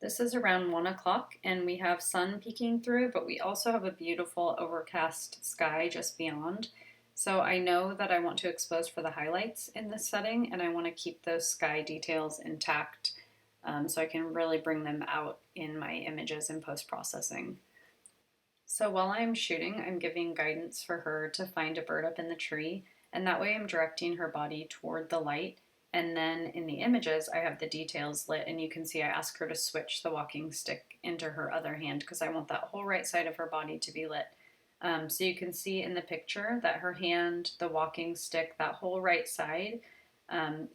This is around 1 o'clock and we have sun peeking through, but we also have a beautiful overcast sky just beyond. So I know that I want to expose for the highlights in this setting and I want to keep those sky details intact so I can really bring them out in my images in post-processing. So while I'm shooting, I'm giving guidance for her to find a bird up in the tree, and that way I'm directing her body toward the light. And then in the images, I have the details lit, and you can see I ask her to switch the walking stick into her other hand because I want that whole right side of her body to be lit. So you can see in the picture that her hand, the walking stick, that whole right side,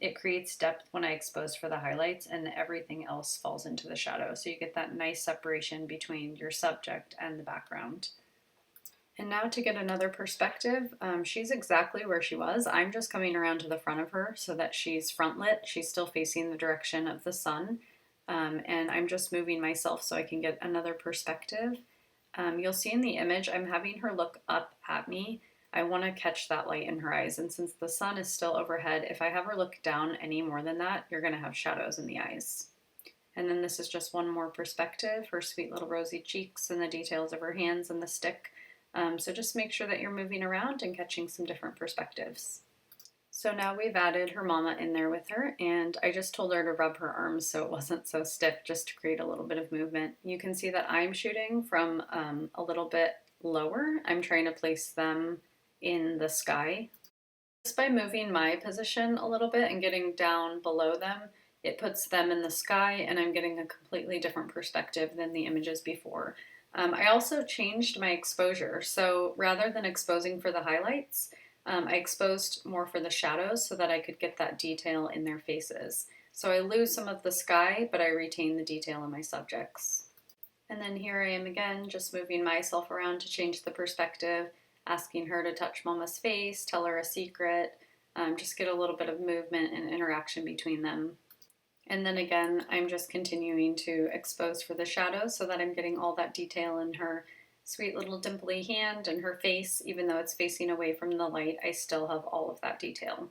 it creates depth when I expose for the highlights, and everything else falls into the shadow. So you get that nice separation between your subject and the background. And now to get another perspective, she's exactly where she was. I'm just coming around to the front of her so that she's front lit. She's still facing the direction of the sun. And I'm just moving myself so I can get another perspective. You'll see in the image, I'm having her look up at me. I want to catch that light in her eyes. And since the sun is still overhead, if I have her look down any more than that, you're going to have shadows in the eyes. And then this is just one more perspective, her sweet little rosy cheeks and the details of her hands and the stick. So just make sure that you're moving around and catching some different perspectives. So now we've added her mama in there with her, and I just told her to rub her arms so it wasn't so stiff, just to create a little bit of movement. You can see that I'm shooting from a little bit lower. I'm trying to place them in the sky. Just by moving my position a little bit and getting down below them, it puts them in the sky, and I'm getting a completely different perspective than the images before. I also changed my exposure, so rather than exposing for the highlights, I exposed more for the shadows so that I could get that detail in their faces. So I lose some of the sky, but I retain the detail in my subjects. And then here I am again, just moving myself around to change the perspective, asking her to touch Mama's face, tell her a secret, just get a little bit of movement and interaction between them. And then again, I'm just continuing to expose for the shadows so that I'm getting all that detail in her sweet little dimply hand and her face. Even though it's facing away from the light, I still have all of that detail.